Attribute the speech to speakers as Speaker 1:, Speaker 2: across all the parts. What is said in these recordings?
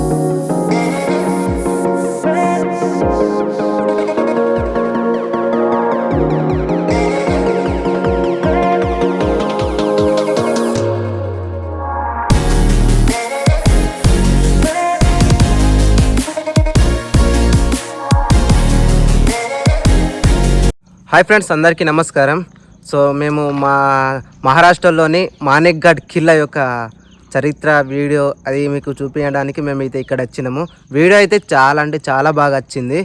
Speaker 1: Hi friends, అందరికీ నమస్కారం. So మేము మహారాష్ట్రలోని మాణిక్గఢ్ కిల్లా యొక్క చరిత్ర వీడియో అది మీకు చూపించడానికి మేము అయితే ఇక్కడ వచ్చినాము. వీడియో అయితే చాలా అంటే చాలా బాగా వచ్చింది.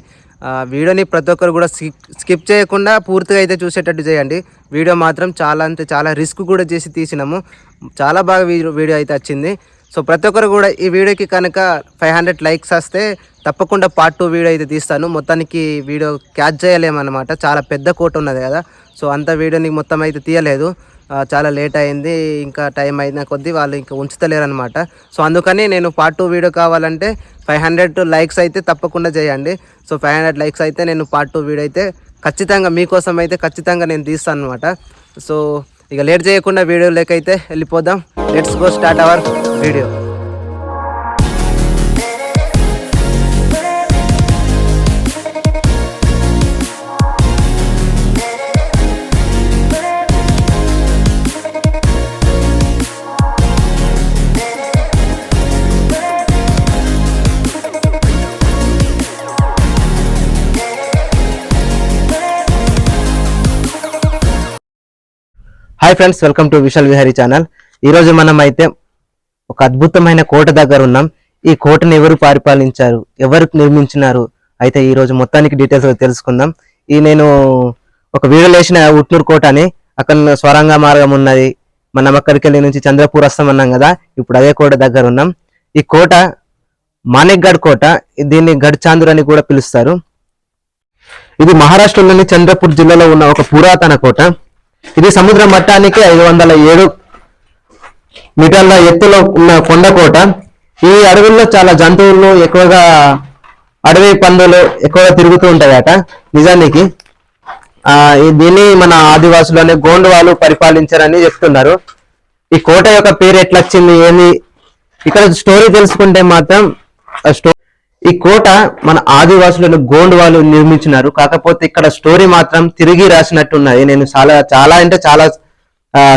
Speaker 1: వీడియోని ప్రతి ఒక్కరు కూడా స్కిప్ చేయకుండా పూర్తిగా అయితే చూసేటట్టు చేయండి. వీడియో మాత్రం చాలా అంటే చాలా రిస్క్ కూడా చేసి తీసినాము. చాలా బాగా వీడియో అయితే వచ్చింది. సో ప్రతి ఒక్కరు కూడా ఈ వీడియోకి కనుక 500 లైక్స్ వస్తే తప్పకుండా పార్ట్ 2 వీడియో అయితే తీస్తాను. మొత్తానికి వీడియో క్యాచ్ చేయలేమన్నమాట, చాలా పెద్ద కోట ఉన్నది కదా. సో అంత వీడియోని మొత్తం అయితే తీయలేదు, చాలా లేట్ అయింది. ఇంకా టైం అయిన కొద్దీ వాళ్ళు ఇంకా ఉంచుతలేరు అనమాట. సో అందుకని నేను పార్ట్ 2 వీడియో కావాలంటే 500 లైక్స్ అయితే తప్పకుండా చేయండి. సో 500 లైక్స్ అయితే నేను పార్ట్ 2 వీడియో అయితే ఖచ్చితంగా మీకోసం అయితే ఖచ్చితంగా నేను తీస్తాను అనమాట. సో ఇక లేట్ చేయకుండా వీడియోలోకి అయితే వెళ్ళిపోదాం. Let's go start our video. Hi friends, welcome to Vishal Vihari channel. ఈరోజు మనం అయితే ఒక అద్భుతమైన కోట దగ్గర ఉన్నాం. ఈ కోటను ఎవరు పరిపాలించారు, ఎవరు నిర్మించినారు అయితే ఈరోజు మొత్తానికి డీటెయిల్స్ తెలుసుకుందాం. నేను ఒక వీడియోలో వేసిన ఉట్నూరు కోట అని, అక్కడ స్వరంగ మార్గం ఉన్నది. మనం అక్కడికి వెళ్ళి నుంచి చంద్రపూర్ వస్తామన్నాం కదా, ఇప్పుడు అదే కోట దగ్గర ఉన్నాం. ఈ కోట మాణిక్గఢ్ కోట, దీన్ని గఢ్ చాందూర్ అని కూడా పిలుస్తారు. ఇది మహారాష్ట్రలోని చంద్రపూర్ జిల్లాలో ఉన్న ఒక పురాతన కోట. ఇది సముద్ర మట్టానికి 507 మీటర్ల ఎత్తులో ఉన్న కొండకోట. ఈ అడవుల్లో చాలా జంతువులు ఎక్కువగా, అడవి పందులు ఎక్కువగా తిరుగుతూ ఉంటాయట. నిజానికి దీన్ని మన ఆదివాసులోనే గోండు వాళ్ళు పరిపాలించారని చెప్తున్నారు. ఈ కోట యొక్క పేరు ఎట్లా వచ్చింది ఏంది, ఇక్కడ స్టోరీ తెలుసుకుంటే మాత్రం ఈ కోట మన ఆదివాసులను గోండు వాళ్ళు నిర్మించినారు. కాకపోతే ఇక్కడ స్టోరీ మాత్రం తిరిగి రాసినట్టున్నది. నేను చాలా అంటే చాలా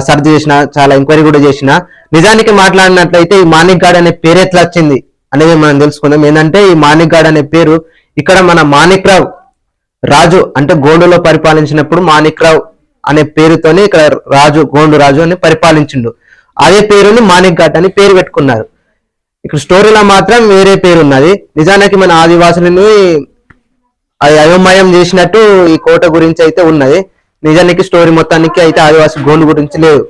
Speaker 1: సర్చ్ చేసిన, చాలా ఎంక్వైరీ కూడా చేసిన. నిజానికి మాట్లాడినట్లయితే ఈ మాణిక్గఢ్ అనే పేరు ఎట్లా వచ్చింది అనేది మనం తెలుసుకుందాం. ఏంటంటే ఈ మాణిక్గఢ్ అనే పేరు ఇక్కడ మన మాణిక్రావు రాజు అంటే గోండులో పరిపాలించినప్పుడు మాణిక్రావు అనే పేరుతోనే ఇక్కడ రాజు, గోండు రాజు అని పరిపాలించిండు. అదే పేరుని మాణిక్గఢ్ అని పేరు పెట్టుకున్నారు. ఇక్కడ స్టోరీలో మాత్రం వేరే పేరు ఉన్నది. నిజానికి మన ఆదివాసులని అయోమయం చేసినట్టు ఈ కోట గురించి అయితే ఉన్నది. నిజానికి స్టోరీ మొత్తానికి అయితే ఆదివాసి గోండు గురించి లేదు.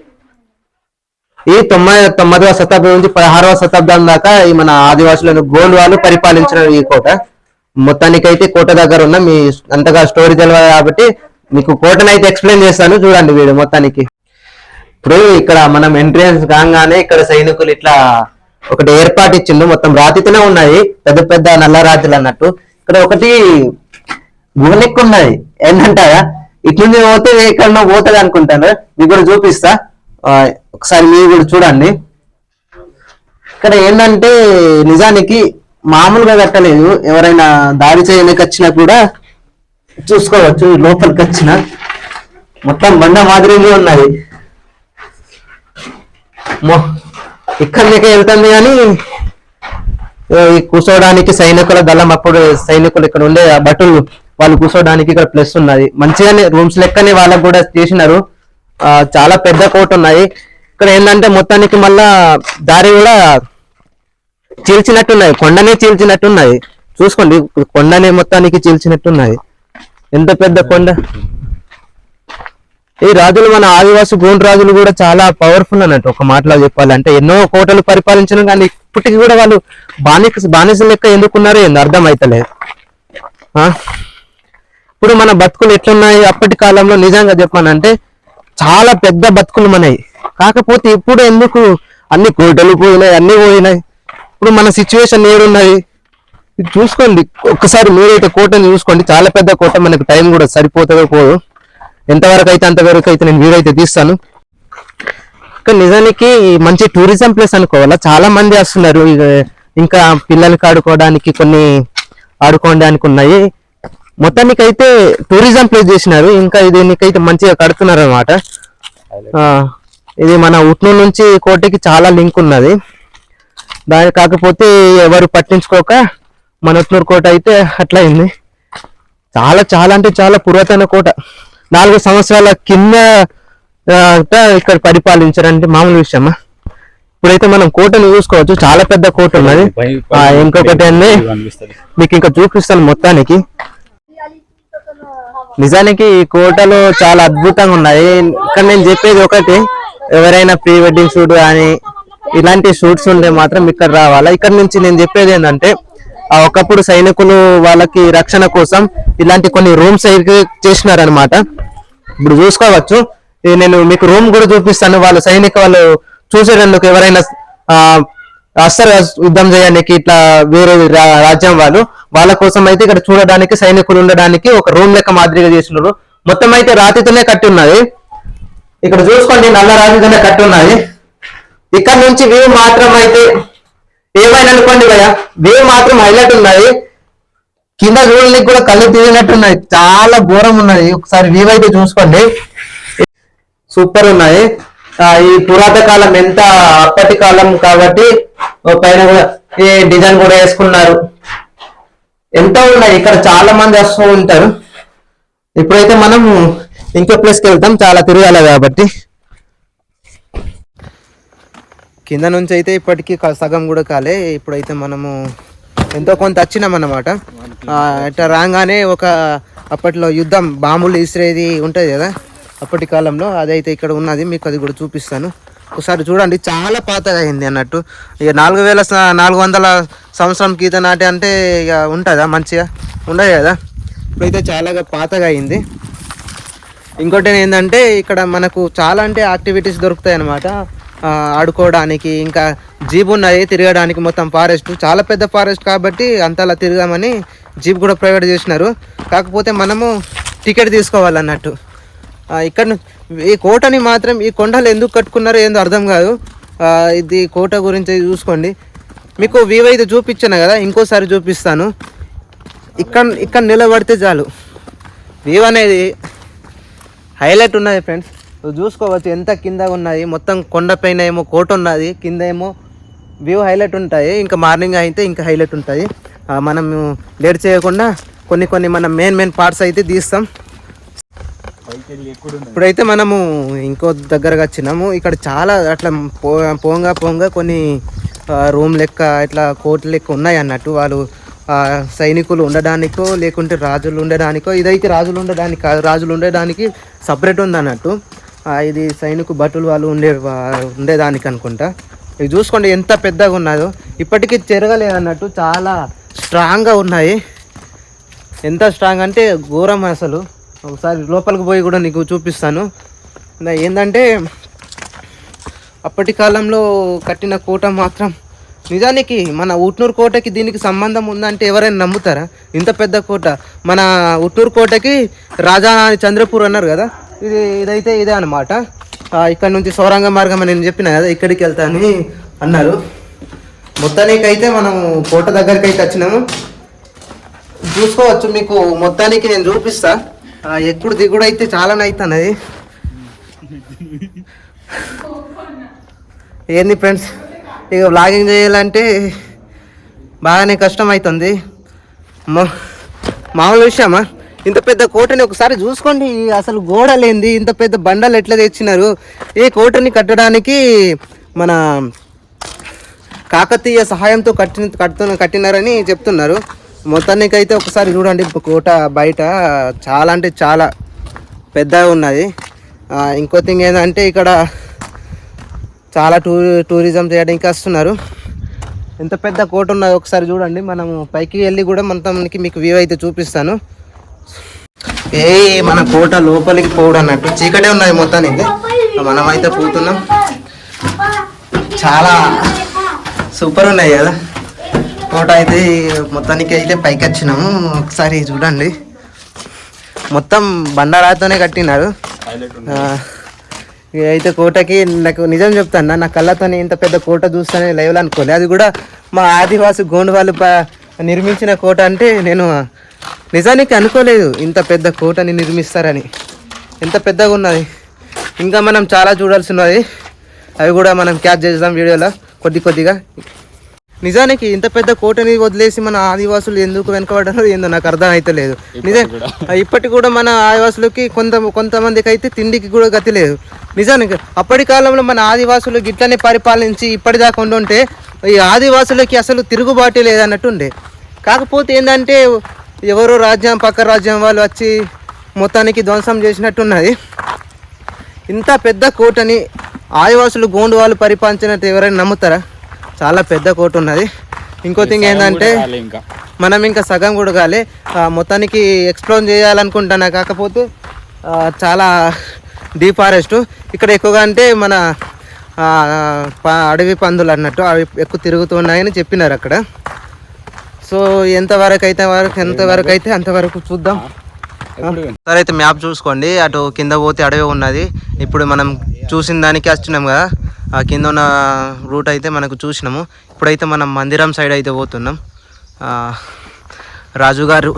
Speaker 1: ఈ 9వ శతాబ్దం నుంచి 16వ శతాబ్దం దాకా ఈ మన ఆదివాసులను గోండు వాళ్ళు పరిపాలించిన ఈ కోట. మొత్తానికి అయితే కోట దగ్గర ఉన్న మీ అంతగా స్టోరీ తెలియదు కాబట్టి మీకు కోటను అయితే ఎక్స్ప్లెయిన్ చేస్తాను, చూడండి వీడియో మొత్తానికి. ఇప్పుడు ఇక్కడ మనం ఎంట్రన్స్ కాగానే ఇక్కడ సైనికులు ఇట్లా ఒకటి ఏర్పాటు ఇచ్చిండు. మొత్తం రాతితోనే ఉన్నాయి, పెద్ద పెద్ద నల్ల రాతిలు అన్నట్టు. ఇక్కడ ఒకటి గుహలెక్కు ఉన్నది. ఏంటంటారా, ఇట్లుండి పోతే ఎక్కడో పోతుంది అనుకుంటాను. మీకు కూడా చూపిస్తా, ఒకసారి మీరు కూడా చూడండి. ఇక్కడ ఏంటంటే నిజానికి మామూలుగా కట్టలేదు. ఎవరైనా దాడి చేయడానికి వచ్చినా కూడా చూసుకోవచ్చు. లోపలికి వచ్చిన మొత్తం బండ మాదిరిగా ఉన్నది. ఇక్కడ మీకు వెళ్తుంది కానీ కూర్చోడానికి సైనికుల దళం, అప్పుడు సైనికులు ఇక్కడ ఉండే భటులు వాళ్ళు కూర్చోడానికి ఇక్కడ ప్లస్ ఉన్నది. మంచిగానే రూమ్స్ లెక్కనే వాళ్ళకు కూడా చేసినారు. చాలా పెద్ద కోట ఉన్నాయి. ఇక్కడ ఏంటంటే మొత్తానికి మళ్ళా దారి కూడా చీల్చినట్టున్నది, కొండనే చీల్చినట్టున్నది. చూసుకోండి, కొండనే మొత్తానికి చీల్చినట్టున్నది. ఎంత పెద్ద కొండ. ఈ రాజులు మన ఆదివాసి గోండు రాజులు కూడా చాలా పవర్ఫుల్ అన్నట్టు. ఒక మాటలో చెప్పాలంటే ఎన్నో కోటలు పరిపాలించడం, కానీ ఇప్పటికీ కూడా వాళ్ళు బానిస లెక్క ఎందుకున్నారో ఏందో అర్థం అవుతలేదు. ఇప్పుడు మన బతుకులు ఎట్లున్నాయి, అప్పటి కాలంలో నిజంగా చెప్పానంటే చాలా పెద్ద బతుకులు మనవి. కాకపోతే ఇప్పుడు ఎందుకు అన్ని కోటలు పోయినాయి, అన్ని పోయినాయి. ఇప్పుడు మన సిచ్యువేషన్ ఏడున్నది చూసుకోండి. ఒక్కసారి మీరైతే కోటని చూసుకోండి, చాలా పెద్ద కోట. మనకు టైం కూడా సరిపోతుందో పోదు, ఎంతవరకు అయితే అంతవరకు అయితే నేను వీడియో అయితే తీస్తాను. ఇక్కడ నిజానికి మంచి టూరిజం ప్లేస్ అనుకోవాలా, చాలా మంది వస్తున్నారు. ఇంకా పిల్లలకి ఆడుకోవడానికి కొన్ని ఆడుకోవడానికి ఉన్నాయి. మొత్తానికి అయితే టూరిజం ప్లేస్ చేసినారు. ఇంకా దీనికైతే మంచిగా కడుతున్నారు అనమాట. ఇది మన ఉట్నూరు నుంచి కోటకి చాలా లింక్ ఉన్నది. దాని కాకపోతే ఎవరు పట్టించుకోక మన ఉట్నూరు కోట అయితే అట్లా అయింది. చాలా చాలా అంటే చాలా పురాతన కోట. 4 సంవత్సరాల కింద ఇక్కడ పరిపాలించారంటే మామూలు విషయమా. ఇప్పుడైతే మనం కోటను చూసుకోవచ్చు, చాలా పెద్ద కోట ఉన్నది. ఇంకొకటి అండి మీకు ఇంకా చూపిస్తాను. మొత్తానికి నిజానికి ఈ కోటలో చాలా అద్భుతంగా ఉన్నాయి. ఇక్కడ నేను చెప్పేది ఒకటి, ఎవరైనా ప్రీ వెడ్డింగ్ షూట్ కానీ ఇలాంటి షూట్స్ ఉంటే మాత్రం ఇక్కడ రావాలా. ఇక్కడ నుంచి నేను చెప్పేది ఏంటంటే ఒకప్పుడు సైనికులు వాళ్ళకి రక్షణ కోసం ఇలాంటి కొన్ని రూమ్స్ అయితే చేసినారనమాట. ఇప్పుడు చూసుకోవచ్చు, నేను మీకు రూమ్ కూడా చూపిస్తాను. వాళ్ళ వాళ్ళు చూసేటందుకు ఎవరైనా అస్సలు యుద్ధం చేయడానికి ఇట్లా వేరే రాజ్యం వాళ్ళ కోసం అయితే ఇక్కడ చూడడానికి సైనికులు ఉండడానికి ఒక రూమ్ లెక్క మాదిరిగా చేసినారు. మొత్తం అయితే రాతితోనే కట్టి ఉన్నది. ఇక్కడ చూసుకోండి, నల్ల రాతితోనే కట్టి ఉన్నది. ఇక్కడ నుంచి వ్యూ మాత్రం అయితే ఏమైనా అనుకోండి భయ, వ్యూ మాత్రం హైలైట్ ఉన్నది. కింద చూడడానికి కూడా కళ్ళు తిరిగినట్టున్నాయి, చాలా ఘోరం ఉన్నది. ఒకసారి వ్యూ అయితే చూసుకోండి, సూపర్ ఉన్నాయి. ఈ పురాత కాలం ఎంత అప్పటి కాలం కాబట్టి పైన కూడా ఈ డిజైన్ కూడా వేసుకున్నారు. ఎంతో ఉన్నాయి. ఇక్కడ చాలా మంది వస్తూ ఉంటారు. ఇప్పుడైతే మనం ఇంకో ప్లేస్కి వెళ్తాం, చాలా తిరగాలి కాబట్టి. కింద నుంచి అయితే ఇప్పటికీ సగం కూడా కాలే. ఇప్పుడైతే మనము ఎంతో కొంత వచ్చినాం అన్నమాట. ఇట్లా రాగానే ఒక అప్పట్లో యుద్ధం బాంబులు ఇసిరేది ఉంటుంది కదా అప్పటి కాలంలో, అదైతే ఇక్కడ ఉన్నది. మీకు అది కూడా చూపిస్తాను. ఒకసారి చూడండి, చాలా పాతగా అయింది అన్నట్టు. ఇక 4400 సంవత్సరం గీత నాటి అంటే ఇక ఉంటుందా, మంచిగా ఉండదు కదా. ఇప్పుడైతే చాలా పాతగా అయింది. ఇంకోటి ఏంటంటే ఇక్కడ మనకు చాలా అంటే యాక్టివిటీస్ దొరుకుతాయి అన్నమాట ఆడుకోవడానికి. ఇంకా జీప్ ఉన్నాయి తిరగడానికి. మొత్తం ఫారెస్ట్, చాలా పెద్ద ఫారెస్ట్ కాబట్టి అంతలా తిరగమని జీప్ కూడా ప్రొవైడ్ చేసినారు. కాకపోతే మనము టికెట్ తీసుకోవాలన్నట్టు. ఇక్కడ ఈ కోటని మాత్రం ఈ కొండలు ఎందుకు కట్టుకున్నారో ఏందో అర్థం కాదు. ఇది కోట గురించి చూసుకోండి. మీకు వ్యూ అయితే చూపించాను కదా, ఇంకోసారి చూపిస్తాను. ఇక్కడ నిలబడితే చాలు, వ్యూ అనేది హైలైట్ ఉన్నది ఫ్రెండ్స్. చూసుకోవచ్చు ఎంత కింద ఉన్నది. మొత్తం కొండపైన ఏమో కోట ఉన్నది, కింద ఏమో వ్యూ హైలైట్ ఉంటాయి. ఇంకా మార్నింగ్ అయితే ఇంకా హైలైట్ ఉంటుంది. మనం లేట్ చేయకుండా కొన్ని మన మెయిన్ పార్ట్స్ అయితే తీస్తాం. ఇప్పుడైతే మనము ఇంకో దగ్గరగా వచ్చినాము. ఇక్కడ చాలా అట్లా పోంగా కొన్ని రూమ్ లెక్క ఇట్లా కోర్టు లెక్క ఉన్నాయి అన్నట్టు. వాళ్ళు సైనికులు ఉండడానికో లేకుంటే రాజులు ఉండడానికో. ఇదైతే రాజులు ఉండడానికి కాదు, రాజులు ఉండడానికి సపరేట్ ఉంది అన్నట్టు. ఇది సైనికు భటులు వాళ్ళు ఉండేదానికి అనుకుంటా. ఇది చూసుకోండి ఎంత పెద్దగా ఉన్నదో. ఇప్పటికీ తిరగలేదు అన్నట్టు, చాలా స్ట్రాంగ్గా ఉన్నాయి. ఎంత స్ట్రాంగ్ అంటే ఘోరం అసలు. ఒకసారి లోపలికి పోయి కూడా నీకు చూపిస్తాను. ఏంటంటే అప్పటి కాలంలో కట్టిన కోట మాత్రం నిజానికి మన ఉట్నూరు కోటకి దీనికి సంబంధం ఉందంటే ఎవరైనా నమ్ముతారా? ఇంత పెద్ద కోట. మన ఉట్నూరు కోటకి రాజా చంద్రపూర్ అన్నారు కదా, ఇదైతే ఇదే అనమాట. ఇక్కడ నుంచి సౌరంగ మార్గం అని నేను చెప్పిన కదా, ఇక్కడికి వెళ్తానని అన్నారు. మొత్తానికి అయితే మనం కోట దగ్గరికి అయితే వచ్చినాము. చూసుకోవచ్చు, మీకు మొత్తానికి నేను చూపిస్తా. ఎప్పుడు దిగుడు అయితే చాలానే అవుతున్నది. ఏంది ఫ్రెండ్స్, ఇక వ్లాగింగ్ చేయాలంటే బాగానే కష్టం అవుతుంది. మామూలు విషయమా? ఇంత పెద్ద కోటని ఒకసారి చూసుకోండి. అసలు గోడలేంది, ఇంత పెద్ద బండలు ఎట్లా తెచ్చినారు. ఈ కోటని కట్టడానికి మన కాకతీయ సహాయంతో కట్టినారని చెప్తున్నారు. మొత్తానికి అయితే ఒకసారి చూడండి, కోట బయట చాలా అంటే చాలా పెద్దగా ఉన్నది. ఇంకో థింగ్ ఏంటంటే ఇక్కడ చాలా టూరిజం చేయడానికి వస్తున్నారు. ఎంత పెద్ద కోట ఉన్నది ఒకసారి చూడండి. మనము పైకి వెళ్ళి కూడా మొత్తానికి మీకు వ్యూ అయితే చూపిస్తాను. మన కోట లోపలికి పోవడం అన్నట్టు చీకటే ఉన్నది మొత్తానికి. మనమైతే పోతున్నాం. చాలా సూపర్ ఉన్నాయి కదా కోట అయితే. మొత్తానికి అయితే పైకి వచ్చినాము. ఒకసారి చూడండి, మొత్తం బండారాతోనే కట్టినారు. అయితే కోటకి నాకు నిజం చెప్తాను, నా కళ్ళతోనే ఇంత పెద్ద కోట చూస్తానే లైవ్లో అనుకోలే. అది కూడా మా ఆదివాసి గోండు వాళ్ళు నిర్మించిన కోట అంటే నేను నిజానికి అనుకోలేదు ఇంత పెద్ద కోటని నిర్మిస్తారని. ఎంత పెద్దగా ఉన్నది. ఇంకా మనం చాలా చూడాల్సి ఉన్నది. అవి కూడా మనం క్యాచ్ చేద్దాం వీడియోలో కొద్దిగా. నిజానికి ఇంత పెద్ద కోటని వదిలేసి మన ఆదివాసులు ఎందుకు వెనకబడ్డారో ఏందో నాకు అర్థం అయితే లేదు. ఇప్పటికి కూడా మన ఆదివాసులకి కొంతమందికి అయితే తిండికి కూడా గతి లేదు. నిజానికి అప్పటి కాలంలో మన ఆదివాసులు గిట్లనే పరిపాలించి ఇప్పటిదాకా ఉండుంటే ఈ ఆదివాసులకి అసలు తిరుగుబాటు లేదన్నట్టు ఉండే. కాకపోతే ఏంటంటే ఎవరో పక్క రాజ్యం వాళ్ళు వచ్చి మొత్తానికి ధ్వంసం చేసినట్టున్నది. ఇంత పెద్ద కోటని ఆదివాసులు గోండు వాళ్ళు పరిపాలించినట్టు ఎవరైనా నమ్ముతారా? చాలా పెద్ద కోట ఉన్నది. ఇంకో థింగ్ ఏంటంటే మనం ఇంకా సగం కూడా కాలే, మొత్తానికి ఎక్స్ప్లోర్ చేయాలనుకుంటున్నా. కాకపోతే చాలా డీప్ ఫారెస్ట్ ఇక్కడ ఎక్కువగా అంటే మన అడవి పందులు అన్నట్టు అవి ఎక్కువ తిరుగుతున్నాయని చెప్పినారు అక్కడ. సో ఎంతవరకు అయితే అంతవరకు చూద్దాం. సరే అయితే మ్యాప్ చూసుకోండి. అటు కింద పోతే అడవి ఉన్నది. ఇప్పుడు మనం చూసిన దానికి వచ్చినాం కదా, ఆ కింద ఉన్న రూట్ అయితే మనకు చూసినాము. ఇప్పుడైతే మనం మందిరం సైడ్ అయితే పోతున్నాం. రాజుగారు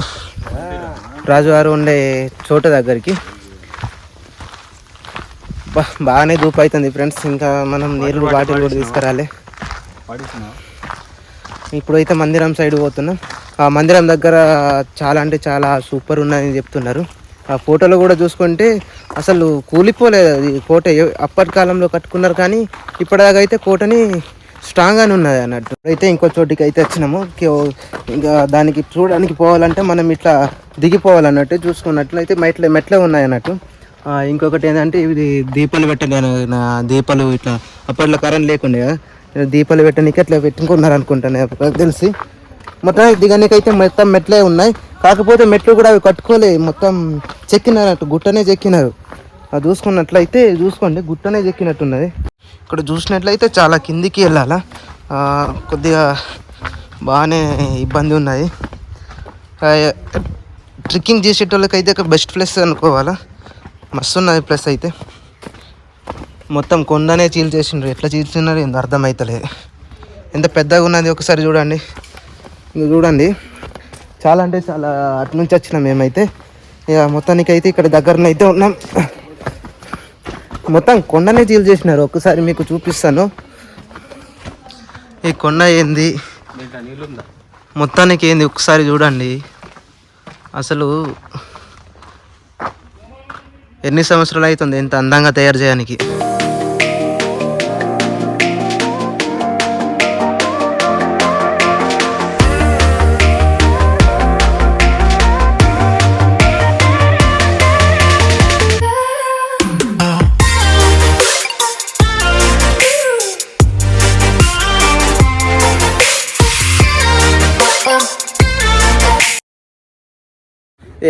Speaker 1: ఉండే చోటు దగ్గరికి. బాగానే దూపు అవుతుంది ఫ్రెండ్స్. ఇంకా మనం నీళ్ళు బాటిల్ కూడా తీసుకురాలి. ఇప్పుడైతే మందిరం సైడ్ పోతున్నాం. ఆ మందిరం దగ్గర చాలా అంటే చాలా సూపర్ ఉన్నదని చెప్తున్నారు. ఆ ఫోటోలో కూడా చూసుకుంటే అసలు కూలిపోలేదు అది కోట. అప్పటి కాలంలో కట్టుకున్నారు కానీ ఇప్పటిదాకా అయితే కోటని స్ట్రాంగ్గానే ఉన్నది అన్నట్టు. అయితే ఇంకో చోటికి అయితే వచ్చినాము. ఇంకా దానికి చూడడానికి పోవాలంటే మనం ఇట్లా దిగిపోవాలన్నట్టు. చూసుకున్నట్లయితే మెట్లే ఉన్నాయి అన్నట్టు. ఇంకొకటి ఏంటంటే ఇది దీపాలు దీపాలు ఇట్లా అప్పట్లో కరెంట్ లేకుండే కదా, దీపాలు పెట్టడానికి అట్లా పెట్టుకున్నారు అనుకుంటాను నాకు తెలిసి. మొత్తం దిగనికైతే మొత్తం మెట్లే ఉన్నాయి. కాకపోతే మెట్లు కూడా అవి కట్టుకోలే, మొత్తం చెక్కినారట్టు, గుట్టనే చెక్కినారు. అది చూసుకున్నట్లయితే చూసుకోండి, గుట్టనే చెక్కినట్టున్నది. ఇక్కడ చూసినట్లయితే చాలా కిందికి వెళ్ళాలా, కొద్దిగా బాగానే ఇబ్బంది ఉన్నది. ట్రెక్కింగ్ చేసేటోళ్ళకైతే ఒక బెస్ట్ ప్లేస్ అనుకోవాలా. మస్తు ఉన్నది ప్లేస్ అయితే. మొత్తం కొండనే చీల్చేసిండ్రు. ఎట్లా చీల్చినారు ఏందో అర్థమవుతలేదు. ఎంత పెద్దగా ఉన్నది ఒకసారి చూడండి. చూడండి చాలా అంటే చాలా అటు నుంచి వచ్చినాం మేమైతే. ఇక మొత్తానికి అయితే ఇక్కడ దగ్గరలో అయితే ఉన్నాం. మొత్తం కొండనే చీల్చేసినారు. ఒక్కసారి మీకు చూపిస్తాను ఈ కొండ ఏంది, మొత్తానికి ఏంది ఒకసారి చూడండి. అసలు ఎన్ని సంవత్సరాలు అవుతుంది ఇంత అందంగా తయారు చేయడానికి.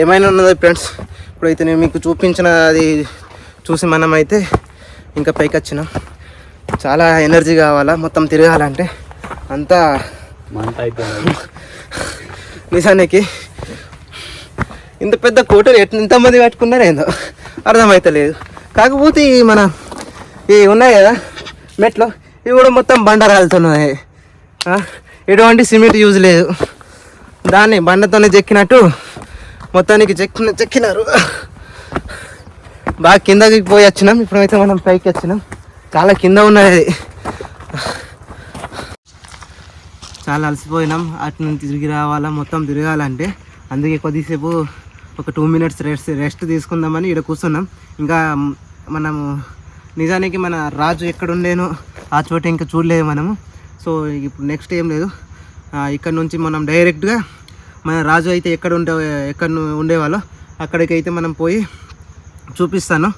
Speaker 1: ఏమైనా ఉన్నది ఫ్రెండ్స్. ఇప్పుడైతే నేను మీకు చూపించిన అది చూసి మనమైతే ఇంకా పైకి వచ్చినాం. చాలా ఎనర్జీ కావాలా మొత్తం తిరగాలంటే, అంతా నిజానికి ఇంత పెద్ద కోటలు ఎంతమంది కట్టుకున్నారో ఏందో అర్థమవుతలేదు. కాకపోతే మన ఇవి ఉన్నాయి కదా మెట్లు, ఇవి కూడా మొత్తం బండరాలతోన్నాయి. ఎటువంటి సిమెంట్ యూజ్ లేదు. దాన్ని బండతోనే చెక్కినట్టు మొత్తానికి చెక్కినారు. బాగా కిందకి పోయి వచ్చినాం. ఇప్పుడైతే మనం పైకి వచ్చినాం. చాలా కింద ఉన్నది, చాలా అలసిపోయినాం. అటు నుంచి తిరిగి రావాలా, మొత్తం తిరగాలంటే. అందుకే కొద్దిసేపు ఒక 2 minutes రెస్ట్ తీసుకుందామని ఇక్కడ కూర్చున్నాం. ఇంకా మనము నిజానికి మన రాజు ఎక్కడుండేనో ఆ చోట ఇంకా చూడలేదు మనము. సో ఇప్పుడు నెక్స్ట్ ఏం లేదు, ఇక్కడ నుంచి మనం డైరెక్ట్గా మన రాజు అయితే ఎక్కడ ఉండేవాళ్ళో అక్కడికైతే మనం పోయి చూపిస్తాను.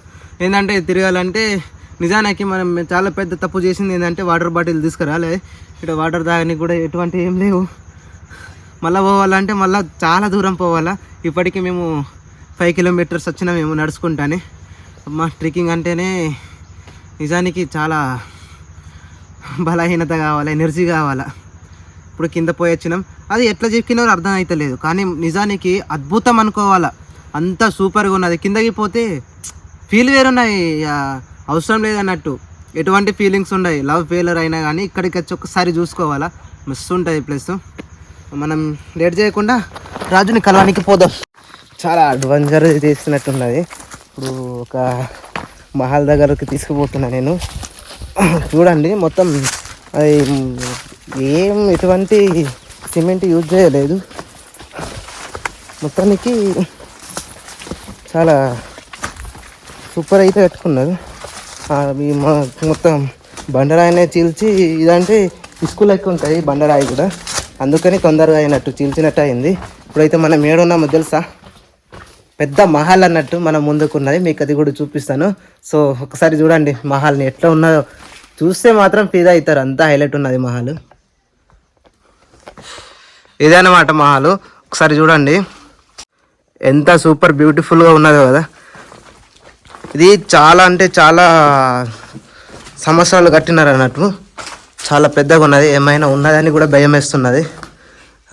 Speaker 1: ఏంటంటే తిరగాలంటే నిజానికి మనం చాలా పెద్ద తప్పు చేసింది ఏంటంటే వాటర్ బాటిల్ తీసుకురాలే. ఇక్కడ వాటర్ తాగడానికి కూడా ఎటువంటి ఏం లేవు. మళ్ళీ పోవాలంటే మళ్ళీ చాలా దూరం పోవాలా. ఇప్పటికీ మేము 5 kilometers వచ్చినా మేము నడుచుకుంటానే. మా ట్రెక్కింగ్ అంటేనే నిజానికి చాలా బలహీనత కావాలి, ఎనర్జీ కావాలా. ఇప్పుడు కింద పోయి వచ్చినాం. అది ఎట్లా చెక్కినారో అర్థం అవుతలేదు, కానీ నిజానికి అద్భుతం అనుకోవాలా. అంతా సూపర్గా ఉన్నది. కిందకి పోతే ఫీల్ వేరున్నాయి, అవసరం లేదన్నట్టు. ఎటువంటి ఫీలింగ్స్ ఉన్నాయి, లవ్ ఫెయిలర్ అయినా కానీ ఇక్కడికి వచ్చి ఒక్కసారి చూసుకోవాలా. మస్తు ఉంటుంది ప్లేస్. మనం లేట్ చేయకుండా రాజుని కలవానికి పోదాం. చాలా అడ్వెంచర్ చేస్తున్నట్టున్నది. ఇప్పుడు ఒక మహల్ దగ్గరకు తీసుకుపోతున్నా నేను. చూడండి మొత్తం అది ఎటువంటి సిమెంట్ యూజ్ చేయలేదు. మొత్తానికి చాలా సూపర్ అయితే పెట్టుకున్నారు. మొత్తం బండరాయినే చీల్చి, ఇదంటే ఇసుకలు ఎక్కువ ఉంటాయి బండరాయి కూడా, అందుకని తొందరగా అయినట్టు చీల్చినట్టు అయింది. ఇప్పుడైతే మనం ఏడున్నామో తెలుసా? పెద్ద మహల్ అన్నట్టు మనం ముందుకున్నది, మీకు అది కూడా చూపిస్తాను. సో ఒకసారి చూడండి మహల్ని ఎట్లా ఉన్నదో. చూస్తే మాత్రం ఫిదా అవుతారు, అంతా హైలైట్ ఉన్నది మహల్. ఇదే అన్నమాట మహల్. ఒకసారి చూడండి ఎంత సూపర్ బ్యూటిఫుల్గా ఉన్నదో కదా. ఇది చాలా అంటే చాలా సంవత్సరాలు కట్టినారు అన్నట్టు, చాలా పెద్దగా ఉన్నది. ఏమైనా ఉన్నదని కూడా భయం వేస్తున్నది.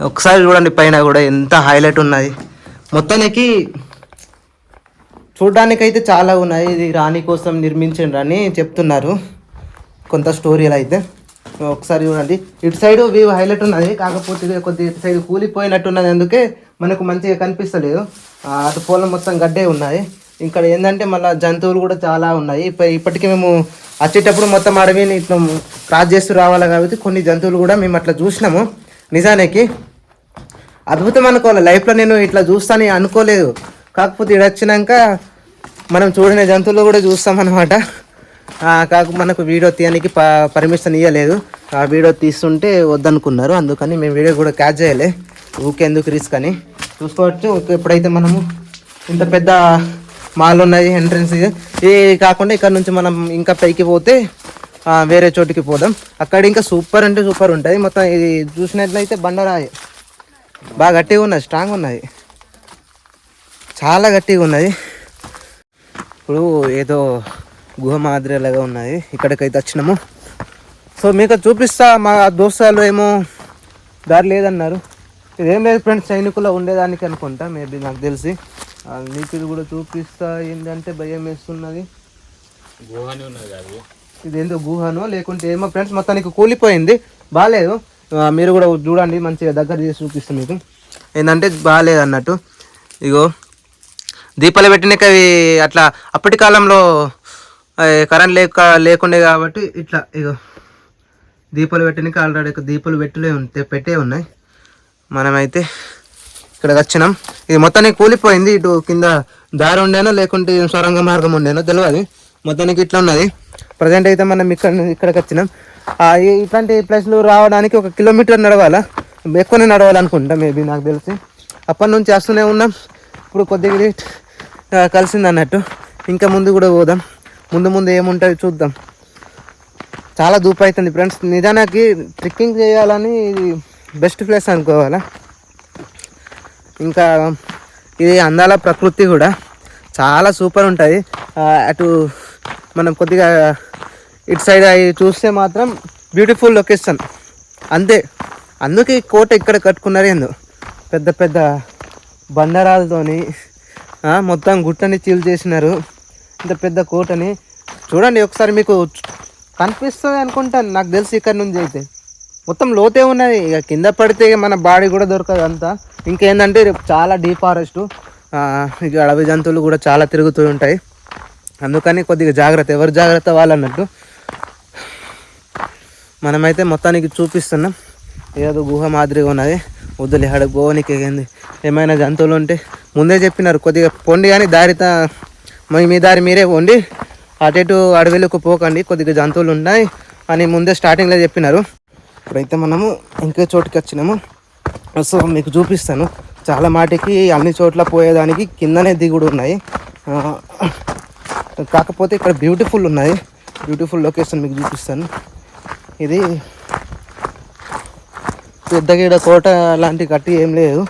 Speaker 1: ఒకసారి చూడండి పైన కూడా ఎంత హైలైట్ ఉన్నది. మొత్తానికి చూడడానికైతే చాలా ఉన్నాయి. ఇది రాణి కోసం నిర్మించిండ్రని చెప్తున్నారు కొంత స్టోరీలు అయితే. ఒకసారి చూడండి, ఇటు సైడ్ వ్యూ హైలైట్ ఉన్నది, కాకపోతే ఇది కొద్దిగా ఇటు సైడ్ కూలిపోయినట్టున్నది, అందుకే మనకు మంచిగా కనిపిస్తలేదు. అటు పొలం మొత్తం గడ్డే ఉన్నాయి. ఇక్కడ ఏంటంటే మళ్ళీ జంతువులు కూడా చాలా ఉన్నాయి. ఇప్పటికీ మేము వచ్చేటప్పుడు మొత్తం అడవిని ఇట్లా క్రాస్ చేస్తూ రావాలి కాబట్టి కొన్ని జంతువులు కూడా మేము అట్లా చూసినాము. నిజానికి అద్భుతం అనుకోవాలి, లైఫ్లో నేను ఇట్లా చూస్తాను అనుకోలేదు. కాకపోతే ఇక్కడ వచ్చినాక మనం చూడని జంతువులు కూడా చూస్తామన్నమాట. మనకు వీడియో తీయడానికి పర్మిషన్ ఇవ్వలేదు. ఆ వీడియో తీస్తుంటే వద్దనుకున్నారు, అందుకని మేము వీడియో కూడా క్యాచ్ చేయలే. ఊకెందుకు రిస్క్ అని చూసుకోవచ్చు. ఎప్పుడైతే మనము ఇంత పెద్ద మాల్ ఉన్నాయి, ఎంట్రన్స్ ఏ కాకుండా ఇక్కడ నుంచి మనం ఇంకా పైకి పోతే వేరే చోటుకి పోదాం. అక్కడ ఇంకా సూపర్ అంటే సూపర్ ఉంటుంది. మొత్తం ఇది చూసినట్లయితే బండరాయి బాగా గట్టిగా ఉన్నది, స్ట్రాంగ్ ఉన్నది, చాలా గట్టిగా ఉన్నది. ఇప్పుడు ఏదో గుహ మాదిరిలాగా ఉన్నది, ఇక్కడికైతే వచ్చినాము. సో మీకు చూపిస్తా. మా దోస్తులు ఏమో దారి లేదన్నారు. ఇదేం లేదు ఫ్రెండ్స్, సైనికుల్లో ఉండేదానికి అనుకుంటా మేబీ, నాకు తెలిసి. మీకు ఇది కూడా చూపిస్తా. ఏంటంటే భయం వేస్తున్నది, ఇదేందో గుహనో లేకుంటే ఏమో ఫ్రెండ్స్. మొత్తానికి కూలిపోయింది, బాగాలేదు. మీరు కూడా చూడండి, మంచిగా దగ్గర చేసి చూపిస్తాను మీకు. ఏంటంటే బాగాలేదు అన్నట్టు. ఇగో దీపాలు పెట్టినాక అవి అట్లా అప్పటి కాలంలో కరెంట్ లేకుండే కాబట్టి ఇట్లా ఇగో దీపాలు పెట్టినాక ఆల్రెడీ దీపాలు పెట్టే ఉన్నాయి. మనమైతే ఇక్కడికి వచ్చినాం. ఇది మొత్తానికి కూలిపోయింది. ఇటు కింద దారి ఉండేనో లేకుంటే సొరంగ మార్గం ఉండేనో తెలియదు. మొత్తానికి ఇట్లా ఉన్నది. ప్రజెంట్ అయితే మనం ఇక్కడికి వచ్చినాం. ఇట్లాంటి ప్లేస్లు రావడానికి 1 కిలోమీటర్ నడవాలా, ఎక్కువనే నడవాలనుకుంటా మేబీ, నాకు తెలిసి. అప్పటి నుంచి వస్తూనే ఉన్నాం. ఇప్పుడు కొద్దిగా కలిసింది అన్నట్టు. ఇంకా ముందు కూడా పోదాం. ముందు ఏముంటుంది చూద్దాం. చాలా దూపు అవుతుంది ఫ్రెండ్స్. నిజానికి ట్రెక్కింగ్ చేయాలని ఇది బెస్ట్ ప్లేస్ అనుకోవాలా. ఇంకా ఇది అందాల ప్రకృతి కూడా చాలా సూపర్ ఉంటుంది. అటు మనం కొద్దిగా ఇటు సైడ్ అవి చూస్తే మాత్రం బ్యూటిఫుల్ లొకేషన్ అంతే. అందుకే కోట ఇక్కడ కట్టుకున్నారు ఏందో, పెద్ద పెద్ద బండరాలతోని మొత్తం గుట్టని చీల్ చేసినారు. ఇంత పెద్ద కోటని చూడండి ఒకసారి, మీకు కనిపిస్తుంది అనుకుంటాను నాకు తెలిసి. ఇక్కడ నుంచి అయితే మొత్తం లోతే ఉన్నది, ఇక కింద పడితే మన బాడీ కూడా దొరకదు అంతా. ఇంకేందంటే చాలా డీప్ ఫారెస్ట్, ఇక అడవి జంతువులు కూడా చాలా తిరుగుతూ ఉంటాయి. అందుకని కొద్దిగా జాగ్రత్త, ఎవరు జాగ్రత్త వాళ్ళు అన్నట్టు. మనమైతే మొత్తానికి చూపిస్తున్నాం. ఏదో గుహ మాదిరిగా ఉన్నది, వద్దులే ఆడ గోవనికి ఏమైనా జంతువులు ఉంటే ముందే చెప్పినారు కొద్దిగా పొండి, కానీ మీ దారి మీరే పోండి, అటు అడవిలోకి పోకండి, కొద్దిగా జంతువులు ఉన్నాయి అని ముందే స్టార్టింగ్లో చెప్పినారు. ఇప్పుడైతే మనము ఇంకో చోటుకి వచ్చినాము. సో మీకు చూపిస్తాను. చాలా మాటికి అన్ని చోట్ల పోయేదానికి కిందనే దిగుడు ఉన్నాయి, కాకపోతే ఇక్కడ బ్యూటిఫుల్ ఉన్నాయి. బ్యూటిఫుల్ లొకేషన్ మీకు చూపిస్తాను. ఇది పెద్దగీడ కోట లాంటి గట్టి ఏం లేదు,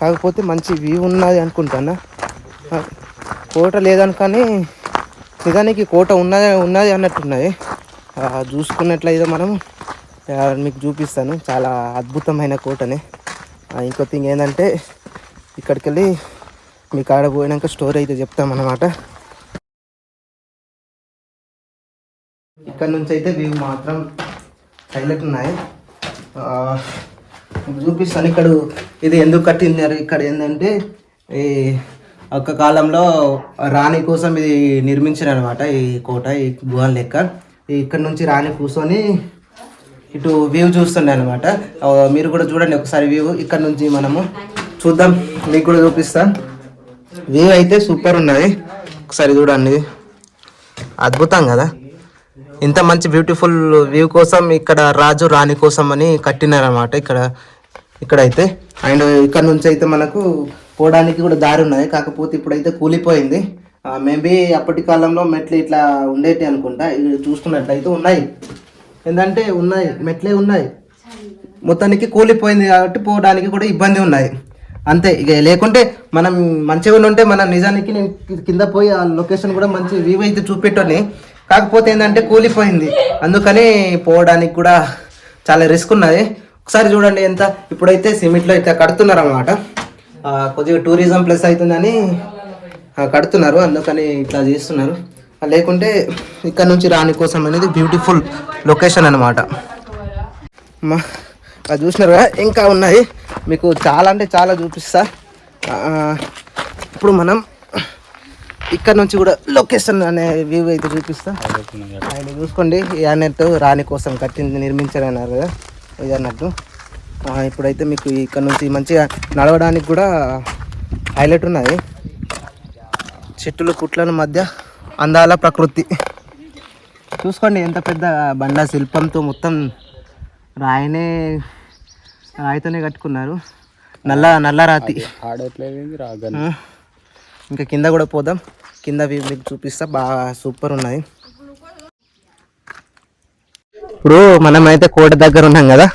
Speaker 1: కాకపోతే మంచి వ్యూ ఉన్నది అనుకుంటాను. కోట లేదని కానీ నిజానికి కోట ఉన్నది అన్నట్టున్నది. చూసుకున్నట్లయితే మనం మీకు చూపిస్తాను. చాలా అద్భుతమైన కోటని. ఇంకో థింగ్ ఏంటంటే ఇక్కడికి వెళ్ళి మీకు ఆడ పోయినాక స్టోరీ అయితే చెప్తామన్నమాట. ఇక్కడ నుంచి అయితే వ్యూ మాత్రం హైలైట్ ఉన్నాయి. చూపిస్తాను. ఇక్కడ ఇది ఎందుకు కట్టినారు, ఇక్కడ ఏంటంటే ఈ ఒక కాలంలో రాణి కోసం ఇది నిర్మించారు అనమాట. ఈ కోట, ఈ గుహ లెక్క. ఇక్కడ నుంచి రాణి కూర్చొని ఇటు వ్యూ చూస్తుండే అనమాట. మీరు కూడా చూడండి ఒకసారి వ్యూ. ఇక్కడ నుంచి మనము చూద్దాం, మీకు కూడా చూపిస్తాం. వ్యూ అయితే సూపర్ ఉన్నది, ఒకసారి చూడండి. అద్భుతం కదా, ఇంత మంచి బ్యూటిఫుల్ వ్యూ కోసం ఇక్కడ రాజు రాణి కోసం అని కట్టినారనమాట. ఇక్కడైతే అండ్ ఇక్కడ నుంచి అయితే మనకు పోవడానికి కూడా దారి ఉన్నది. కాకపోతే ఇప్పుడైతే కూలిపోయింది. మేబీ అప్పటి కాలంలో మెట్లు ఇట్లా ఉండేటి అనుకుంటా. ఇది చూసుకున్నట్లయితే ఉన్నాయి, ఏంటంటే ఉన్నాయి, మెట్లే ఉన్నాయి. మొత్తానికి కూలిపోయింది కాబట్టి పోవడానికి కూడా ఇబ్బంది ఉన్నాయి అంతే. ఇక లేకుంటే మనం మంచిగా ఉంటే మనం నిజానికి నేను కింద పోయి ఆ లొకేషన్ కూడా మంచి వ్యూ అయితే చూపెట్టని. కాకపోతే ఏంటంటే కూలిపోయింది, అందుకని పోవడానికి కూడా చాలా రిస్క్ ఉన్నది. ఒకసారి చూడండి ఎంత. ఇప్పుడైతే సిమెంట్లో అయితే కడుతున్నారు అన్నమాట. కొద్దిగా టూరిజం ప్లేస్ అవుతుందని కడుతున్నారు, అందుకని ఇట్లా చేస్తున్నారు. లేకుంటే ఇక్కడ నుంచి రాణి కోసం అనేది బ్యూటిఫుల్ లొకేషన్ అనమాట. అది చూసినారు కదా, ఇంకా ఉన్నాయి, మీకు చాలా అంటే చాలా చూపిస్తా. ఇప్పుడు మనం ఇక్కడ నుంచి కూడా లొకేషన్ అనే వ్యూ అయితే చూపిస్తా. ఆయన చూసుకోండి, ఈ అన్నట్టు రాణి కోసం కట్టింది, నిర్మించారన్నారు కదా ఇది అన్నట్టు. ఇప్పుడైతే మీకు ఇక్కడ నుంచి మంచిగా నడవడానికి కూడా హైలైట్ ఉన్నది. చెట్టులు పుట్ల మధ్య అందాల ప్రకృతి చూసుకోండి. ఎంత పెద్ద బండ శిల్పంతో మొత్తం రాయితోనే కట్టుకున్నారు. నల్ల రాతి. ఇంకా కింద కూడా పోదాం, కింద మీకు చూపిస్తా. బాగా సూపర్ ఉన్నాయి. ఇప్పుడు మనం అయితే కోట దగ్గర ఉన్నాం కదా,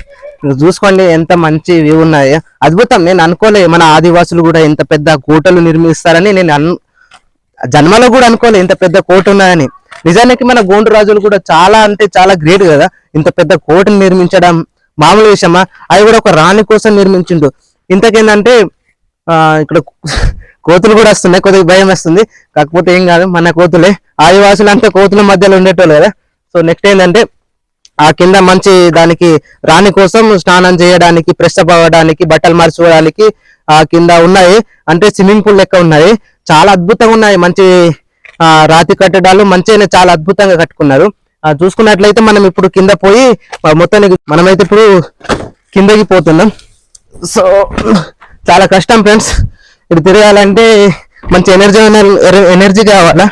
Speaker 1: చూసుకోండి ఎంత మంచి వ్యూ ఉన్నాయి, అద్భుతం. నేను అనుకోలే మన ఆదివాసులు కూడా ఇంత పెద్ద కోటలు నిర్మిస్తారని. నేను జన్మలో కూడా అనుకోలే ఇంత పెద్ద కోట ఉన్నాయని. నిజానికి మన గోండు రాజులు కూడా చాలా అంటే చాలా గ్రేట్ కదా, ఇంత పెద్ద కోటను నిర్మించడం మామూలు విషయమా? అది కూడా ఒక రాణి కోసం నిర్మించిండు. ఇంతకేందంటే ఇక్కడ కోతులు కూడా వస్తున్నాయి, కొద్దిగా భయం వస్తుంది. కాకపోతే ఏం కాదు, మన కోతులే. ఆదివాసులు అంతా కోతుల మధ్యలో ఉండేటోళ్ళు కదా. సో నెక్స్ట్ ఏంటంటే ఆ కింద మంచి దానికి రాణి కోసం స్నానం చేయడానికి, ఫ్రెష్ అప్ అవ్వడానికి, బట్టలు మార్చుకోవడానికి ఆ కింద ఉన్నాయి. అంటే స్విమ్మింగ్ పూల్ లెక్క ఉన్నాయి, చాలా అద్భుతంగా ఉన్నాయి. మంచి రాతి కట్టడాలు మంచిగా చాలా అద్భుతంగా కట్టుకున్నారు. చూసుకున్నట్లయితే మనం ఇప్పుడు కింద పోయి మొత్తానికి మనమైతే ఇప్పుడు కిందకి పోతున్నాం. సో చాలా కష్టం ఫ్రెండ్స్, ఇప్పుడు తిరగాలంటే మంచి ఎనర్జీ కావాలా.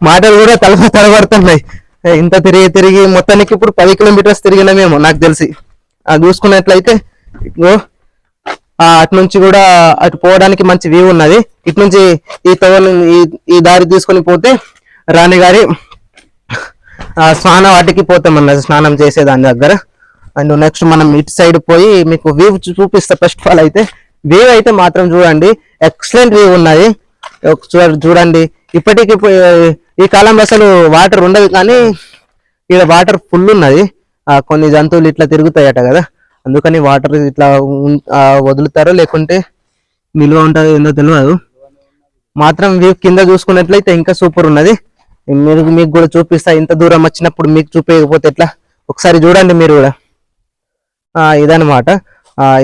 Speaker 1: మాటలు కూడా తడబడుతున్నాయి. ఇంత తిరిగి మొత్తానికి ఇప్పుడు 10 కిలోమీటర్స్ తిరిగినామేమో నాకు తెలిసి. చూసుకున్నట్లయితే అటు నుంచి కూడా అటు పోవడానికి మంచి వ్యూ ఉన్నది. ఇటు నుంచి ఈ దారి తీసుకొని పోతే రాణిగారి స్నాన వాటికి పోతాం అన్నది, స్నానం చేసేదాని దగ్గర. అండ్ నెక్స్ట్ మనం ఇటు సైడ్ పోయి మీకు వ్యూ చూపిస్తా. ఫస్ట్ ఆఫ్ ఆల్ అయితే వ్యూ అయితే మాత్రం చూడండి, ఎక్సలెంట్ వ్యూ ఉన్నది. చూడండి, ఇప్పటికి ఈ కాలంలో అసలు వాటర్ ఉండదు, కానీ ఇక్కడ వాటర్ ఫుల్ ఉన్నది. కొన్ని జంతువులు ఇట్లా తిరుగుతాయట కదా, అందుకని వాటర్ ఇట్లా వదులుతారో లేకుంటే నిల్వ ఉంటుందో ఏందో తెలియదు. మాత్రం వ్యూ కింద చూసుకున్నట్లయితే ఇంకా సూపర్ ఉన్నది. మీకు కూడా చూపిస్తా. ఇంత దూరం వచ్చినప్పుడు మీకు చూపించకపోతే ఎట్లా, ఒకసారి చూడండి మీరు కూడా. ఇదనమాట.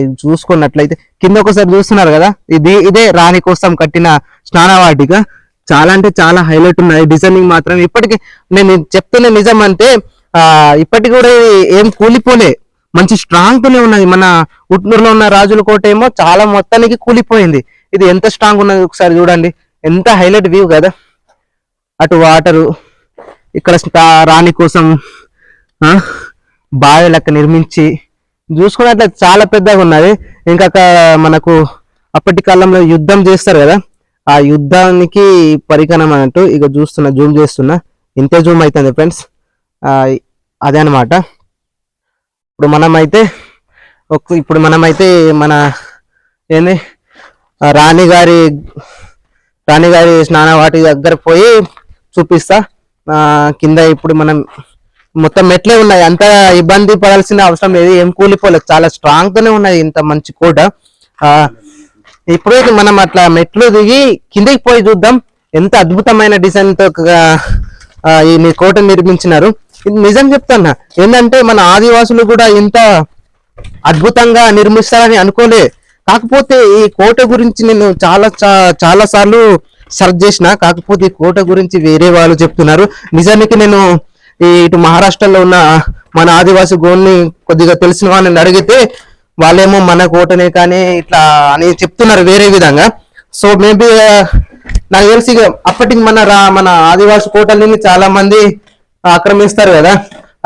Speaker 1: ఇది చూసుకున్నట్లయితే కింద ఒకసారి చూస్తున్నారు కదా, ఇదే రాణి కోసం కట్టిన స్నానవాటిక. చాలా అంటే చాలా హైలైట్ ఉన్నాయి. డిజైనింగ్ మాత్రం ఇప్పటికీ నేను చెప్తున్న నిజం అంటే ఇప్పటికి కూడా ఏం కూలిపోలే, మంచి స్ట్రాంగ్ తోనే ఉన్నది. మన ఉట్నూరులో ఉన్న రాజుల కోట ఏమో చాలా మొత్తానికి కూలిపోయింది. ఇది ఎంత స్ట్రాంగ్ ఉన్నది ఒకసారి చూడండి, ఎంత హైలైట్ వ్యూ కదా. అటు వాటరు, ఇక్కడ రాణి కోసం బావి లెక్క నిర్మించి చూసుకున్నట్లయితే చాలా పెద్దగా ఉన్నది. ఇంకా మనకు అప్పటి కాలంలో యుద్ధం చేస్తారు కదా, ఆ యుద్ధానికి పరికరం అన్నట్టు. ఇక జూమ్ చేస్తున్నా, ఇంతే జూమ్ అవుతుంది ఫ్రెండ్స్. అదే అనమాట. ఇప్పుడు మనమైతే మన ఏంది రాణిగారి స్నాన వాటి దగ్గర పోయి చూపిస్తా. కింద ఇప్పుడు మనం మొత్తం మెట్లే ఉన్నాయి, అంత ఇబ్బంది పడాల్సిన అవసరం లేదు, ఏం కూలిపోలేదు, చాలా స్ట్రాంగ్ తోనే ఉన్నది ఇంత మంచి కోట. ఇప్పుడు మనం అట్లా మెట్లు దిగి కిందకి పోయి చూద్దాం ఎంత అద్భుతమైన డిజైన్ తో ఈ కోట నిర్మించినారు. ఇది నిజం చెప్తున్నా, ఏంటంటే మన ఆదివాసులు కూడా ఇంత అద్భుతంగా నిర్మిస్తారని అనుకోలే. కాకపోతే ఈ కోట గురించి నేను చాలా సార్లు సెర్చ్ చేసిన, కాకపోతే ఈ కోట గురించి వేరే వాళ్ళు చెప్తున్నారు. నిజానికి నేను ఇటు మహారాష్ట్రలో ఉన్న మన ఆదివాసి గోల్ని కొద్దిగా తెలిసిన వాళ్ళని అడిగితే వాళ్ళేమో మన కోటనే కానీ ఇట్లా అని చెప్తున్నారు వేరే విధంగా. సో మేబీ నాకు తెలిసి అప్పటికి మన ఆదివాసి కోటల్ని చాలా మంది ఆక్రమిస్తారు కదా,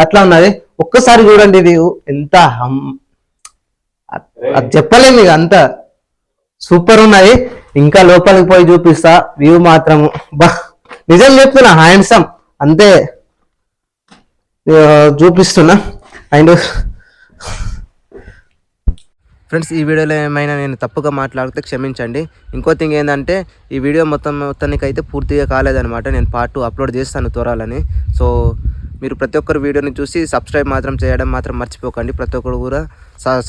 Speaker 1: అట్లా ఉన్నది. ఒక్కసారి చూడండి వ్యూ ఎంత అది చెప్పలేము, ఇక అంత సూపర్ ఉన్నాయి. ఇంకా లోపలికి పోయి చూపిస్తా వ్యూ మాత్రము బా, నిజం చెప్తున్నా హ్యాండ్సమ్ అంతే. చూపిస్తున్నా. అండ్ ఫ్రెండ్స్, ఈ వీడియోలో ఏమైనా నేను తప్పుగా మాట్లాడితే క్షమించండి. ఇంకో థింగ్ ఏంటంటే ఈ వీడియో మొత్తానికి అయితే పూర్తిగా కాలేదనమాట. నేను పార్ట్ 2 అప్లోడ్ చేస్తాను త్వరలని. సో మీరు ప్రతి ఒక్కరు వీడియోని చూసి సబ్స్క్రైబ్ మాత్రం చేయడం మాత్రం మర్చిపోకండి. ప్రతి ఒక్కరు కూడా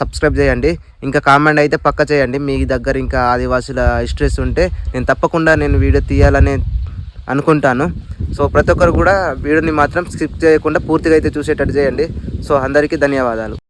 Speaker 1: సబ్స్క్రైబ్ చేయండి. ఇంకా కామెంట్ అయితే పక్క చేయండి. మీ దగ్గర ఇంకా ఆదివాసుల హిస్టరీస్ ఉంటే నేను తప్పకుండా వీడియో తీయాలని అనుకుంటాను. సో ప్రతి ఒక్కరు కూడా వీడియోని మాత్రం స్కిప్ చేయకుండా పూర్తిగా అయితే చూసేటట్టు చేయండి. సో అందరికీ ధన్యవాదాలు.